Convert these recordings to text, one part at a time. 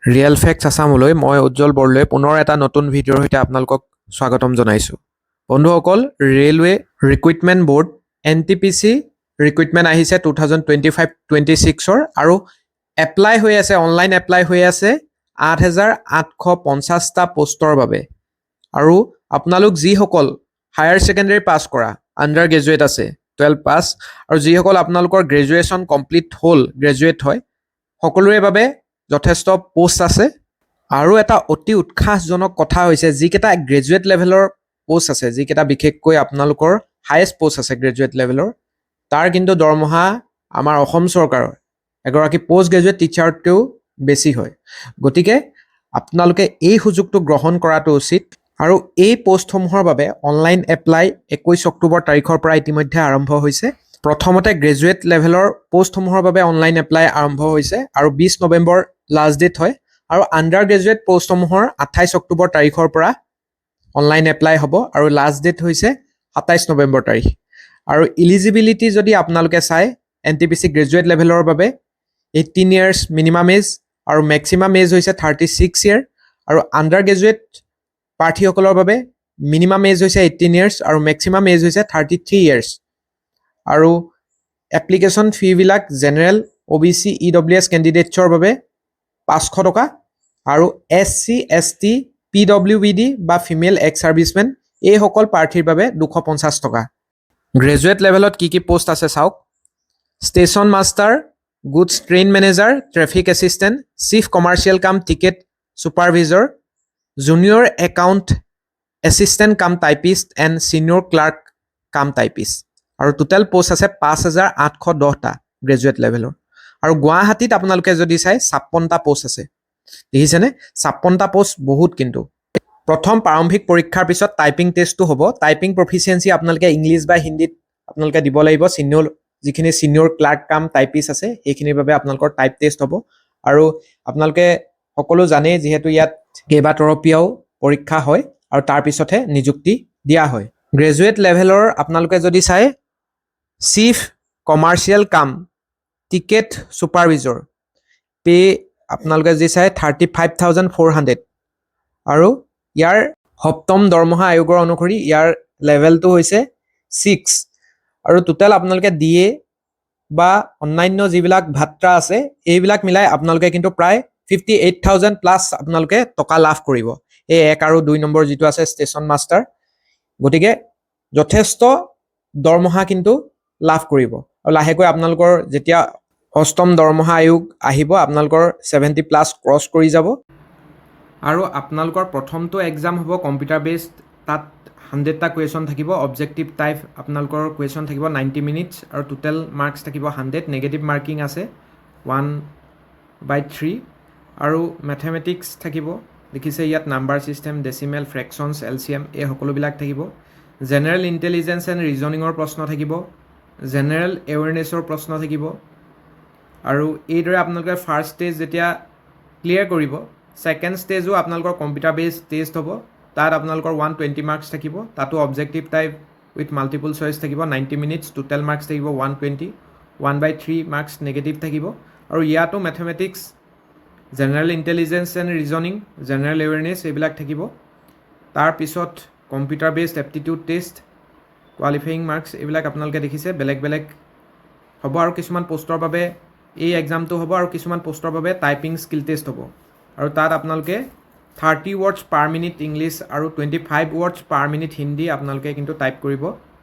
Real facts আছামলৈ মই উজ্জ্বল বৰদলৈ পুনৰ এটা নতুন ভিডিঅ'ৰ সৈতে আপোনালোকক স্বাগতম জনাইছোঁ। বন্ধুসকল, railway recruitment board NTPC recruitment আহিছে 2025-26 আৰু এপ্লাই হৈ আছে, অনলাইন এপ্লাই হৈ আছে 8,850টা পোষ্টৰ বাবে। আৰু আপোনালোক যিসকল হায়াৰ ছেকেণ্ডেৰী পাছ কৰা, আণ্ডাৰ গ্ৰেজুৱেট আছে 12 পাছ, আৰু যিসকল আপোনালোকৰ গ্ৰেজুৱেশ্যন কমপ্লিট হ'ল, গ্ৰেজুৱেট হয়, সকলোৰে বাবে যথেষ্ট পোষ্ট আছে। আৰু এটা অতি উৎসাহজনক কথা হৈছে, যিকেইটা গ্ৰেজুৱেট লেভেলৰ পোষ্ট আছে, যিকেইটা বিশেষকৈ আপোনালোকৰ হায়েষ্ট পোষ্ট আছে গ্ৰেজুৱেট লেভেলৰ, তাৰ কিন্তু দৰমহা আমাৰ অসম চৰকাৰৰ এগৰাকী পোষ্ট গ্ৰেজুৱেট টিচাৰতকৈও বেছি হয়। গতিকে আপোনালোকে এই সুযোগটো গ্ৰহণ কৰাটো উচিত। আৰু এই পোষ্টসমূহৰ বাবে অনলাইন এপ্লাই 21 অক্টোবৰ তাৰিখৰ পৰা ইতিমধ্যে আৰম্ভ হৈছে। প্ৰথমতে গ্ৰেজুৱেট লেভেলৰ পোষ্টসমূহৰ বাবে অনলাইন এপ্লাই আৰম্ভ হৈছে আৰু 20 নৱেম্বৰ লাষ্ট ডেট হয়। আৰু আণ্ডাৰ গ্ৰেজুৱেট পোষ্টসমূহৰ 28 অক্টোবৰ তাৰিখৰ পৰা অনলাইন এপ্লাই হ'ব আৰু লাষ্ট ডেট হৈছে 27 নৱেম্বৰ তাৰিখ। আৰু ইলিজিবিলিটি যদি আপোনালোকে চাই, NTPC গ্ৰেজুৱেট লেভেলৰ বাবে 18 ইয়াৰ্ছ মিনিমাম এজ আৰু মেক্সিমাম এজ হৈছে 36 ইয়াৰ। আৰু আণ্ডাৰ গ্ৰেজুৱেট প্ৰাৰ্থীসকলৰ বাবে মিনিমাম এজ হৈছে 18 ইয়াৰ্ছ আৰু মেক্সিমাম এজ হৈছে 33 ইয়াৰ্ছ। আৰু এপ্লিকেশ্যন ফিবিলাক জেনেৰেল OBC EWS কেণ্ডিডেটছৰ বাবে 500 টকা আৰু SC ST PWBD বা ফিমেল এক্স ছাৰ্ভিচমেন এইসকল প্ৰাৰ্থীৰ বাবে 250 টকা। গ্ৰেজুৱেট লেভেলত কি কি পোষ্ট আছে চাওক। Station master, goods train manager, traffic assistant, chief commercial কাম টিকেট ছুপাৰভিজৰ, জুনিয়ৰ একাউণ্ট এছিষ্টেণ্ট কাম টাইপিষ্ট এণ্ড ছিনিয়ৰ ক্লাৰ্ক কাম টাইপিষ্ট। আৰু টোটেল পোষ্ট আছে 5,810টা গ্ৰেজুৱেট লেভেলৰ। আৰু গুৱাহাটীত আপোনালোকে যদি চাই 56টা পোষ্ট আছে। দেখিছেনে? 56টা পোষ্ট বহুত। কিন্তু প্ৰথম প্ৰাৰম্ভিক পৰীক্ষাৰ পিছত টাইপিং টেষ্টটো হ'ব। টাইপিং প্ৰফিচিয়েঞ্চি আপোনালোকে ইংলিছ বা হিন্দীত আপোনালোকে দিব লাগিব। যিখিনি ছিনিয়ৰ ক্লাৰ্ক কাম টাইপিষ্ট আছে সেইখিনিৰ বাবে আপোনালোকৰ টাইপ টেষ্ট হ'ব। আৰু আপোনালোকে সকলো জানেই যিহেতু ইয়াত কেইবাতৰপীয়াও পৰীক্ষা হয় আৰু তাৰপিছতহে নিযুক্তি দিয়া হয়। গ্ৰেজুৱেট লেভেলৰ আপোনালোকে যদি চাই, চিফ কমাৰ্চিয়েল কাম টিকেট ছুপাৰভিজৰ পে আপোনালোকে যদি চাই 35,400। আৰু ইয়াৰ সপ্তম দৰমহা আয়োগৰ অনুসৰি ইয়াৰ লেভেলটো হৈছে 6। আৰু টোটেল আপোনালোকে DA বা অন্যান্য যিবিলাক ভাত্ৰা আছে এইবিলাক মিলাই আপোনালোকে কিন্তু প্ৰায় 58,000 প্লাছ আপোনালোকে টকা লাভ কৰিব এই 1 আৰু 2 নম্বৰ যিটো আছে ষ্টেচন মাষ্টাৰ। গতিকে যথেষ্ট দৰমহা কিন্তু লাভ কৰিব। আৰু লাহেকৈ আপোনালোকৰ যেতিয়া অষ্টম দৰমহা আয়োগ আহিব, আপোনালোকৰ 70 প্লাছ ক্ৰছ কৰি যাব। আৰু আপোনালোকৰ প্ৰথমটো এক্সাম হ'ব কম্পিউটাৰ বেছড। তাত 100টা কুৱেশ্যন থাকিব। অবজেক্টিভ টাইপ আপোনালোকৰ কুৱেশ্যন থাকিব 90 মিনিটছ আৰু টোটেল মাৰ্কছ থাকিব 100। নেগেটিভ মাৰ্কিং আছে 1/3। আৰু মেথমেটিক্স থাকিব। দেখিছে ইয়াত নাম্বাৰ ছিষ্টেম, ডেচিমেল, ফ্ৰেকশ্যনছ, LCM এই সকলোবিলাক থাকিব। জেনেৰেল ইণ্টেলিজেঞ্চ এণ্ড ৰিজনিঙৰ প্ৰশ্ন থাকিব। জেনেৰেল এৱেৰনেছৰ প্ৰশ্ন থাকিব। আৰু এইদৰে আপোনালোকে ফাৰ্ষ্ট ষ্টেজ যেতিয়া ক্লিয়াৰ কৰিব, ছেকেণ্ড ষ্টেজো আপোনালোকৰ কম্পিউটাৰ বেছড টেষ্ট হ'ব। তাত আপোনালোকৰ 120 মাৰ্কছ থাকিব। তাতো objective type with multiple choice থাকিব 90 মিনিটছ। টোটেল মাৰ্কছ থাকিব 120। 1/3 মাৰ্কছ নেগেটিভ থাকিব। আৰু ইয়াতো mathematics, general intelligence and reasoning, general awareness এইবিলাক থাকিব। তাৰপিছত computer based aptitude test, qualifying marks এইবিলাক আপোনালোকে দেখিছে বেলেগ বেলেগ হ'ব। আৰু কিছুমান পোষ্টৰ বাবে এই এক্সামটো হ'ব আৰু কিছুমান পোষ্টৰ বাবে টাইপিং স্কিল টেষ্ট হ'ব। আৰু তাত আপোনালোকে 30 ৱৰ্ডছ পাৰ মিনিট ইংলিছ আৰু 25 ৱৰ্ডছ পাৰ মিনিট হিন্দী আপোনালোকে কিন্তু টাইপ কৰিব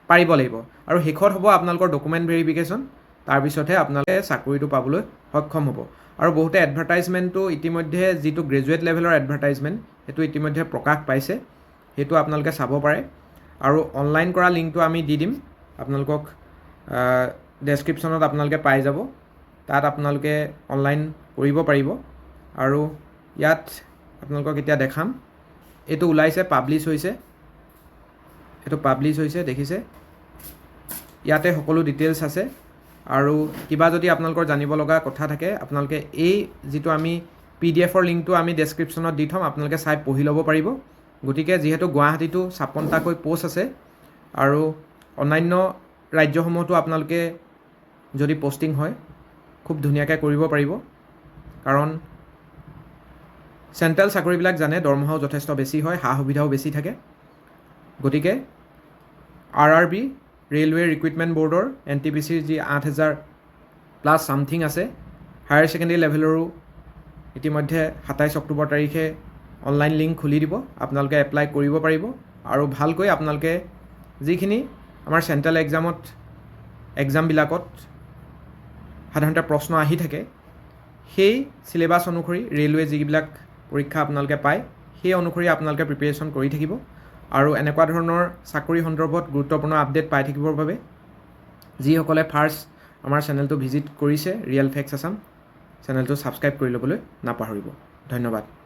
পাৰিব লাগিব। আৰু শেষত হ'ব আপোনালোকৰ ডকুমেণ্ট ভেৰিফিকেশ্যন। তাৰপিছতহে আপোনালোকে চাকৰিটো পাবলৈ সক্ষম হ'ব। আৰু বহুতে এডভাৰটাইজমেণ্টটো ইতিমধ্যে, যিটো গ্ৰেজুৱেট লেভেলৰ এডভাৰটাইজমেণ্ট সেইটো ইতিমধ্যে প্ৰকাশ পাইছে, সেইটো আপোনালোকে চাব পাৰে। আৰু অনলাইন কৰা লিংকটো আমি দি দিম আপোনালোকক, ডেছক্ৰিপশ্যনত আপোনালোকে পাই যাব। তাত আপোনালোকে অনলাইন কৰিব পাৰিব। আৰু ইয়াত আপোনালোকক এতিয়া দেখাম, এইটো ওলাইছে, পাব্লিছ হৈছে, এইটো পাব্লিছ হৈছে দেখিছে। ইয়াতে সকলো ডিটেইলছ আছে। আৰু কিবা যদি আপোনালোকৰ জানিব লগা কথা থাকে আপোনালোকে এই যিটো আমি PDF-ৰ লিংকটো আমি ডেছক্ৰিপশ্যনত দি থ'ম, আপোনালোকে চাই পঢ়ি ল'ব পাৰিব। গতিকে যিহেতু গুৱাহাটীতো 56টাকৈ পোষ্ট আছে আৰু অন্যান্য ৰাজ্যসমূহতো আপোনালোকে যদি পষ্টিং হয় খুব ধুনীয়াকৈ কৰিব পাৰিব। কাৰণ চেণ্ট্ৰেল চাকৰিবিলাক জানে দৰমহাও যথেষ্ট বেছি হয়, সা সুবিধাও বেছি থাকে। গতিকে RRB ৰেলৱে ৰিক্ৰুইটমেণ্ট বৰ্ডৰ NTPCৰ যি 8,000 প্লাছ ছামথিং আছে, হায়াৰ ছেকেণ্ডেৰী লেভেলৰো ইতিমধ্যে 27 অক্টোবৰ তাৰিখে অনলাইন লিংক খুলি দিব, আপোনালোকে এপ্লাই কৰিব পাৰিব। আৰু ভালকৈ আপোনালোকে যিখিনি আমাৰ চেণ্ট্ৰেল এক্সামবিলাকত সাধাৰণতে প্ৰশ্ন আহি থাকে, সেই চিলেবাছ অনুসৰি ৰেলৱে যিবিলাক পৰীক্ষা আপোনালোকে পায়, সেই অনুসৰি আপোনালোকে প্ৰিপেৰেশ্যন কৰি থাকিব। আৰু এনেকুৱা ধৰণৰ চাকৰি সন্দৰ্ভত গুৰুত্বপূৰ্ণ আপডেট পাই থাকিবৰ বাবে যিসকলে ফাৰ্ষ্ট আমাৰ চেনেলটো ভিজিট কৰিছে ৰিয়েল ফেক্টছ আছাম, চেনেলটো ছাবস্ক্ৰাইব কৰি ল'বলৈ নাপাহৰিব। ধন্যবাদ।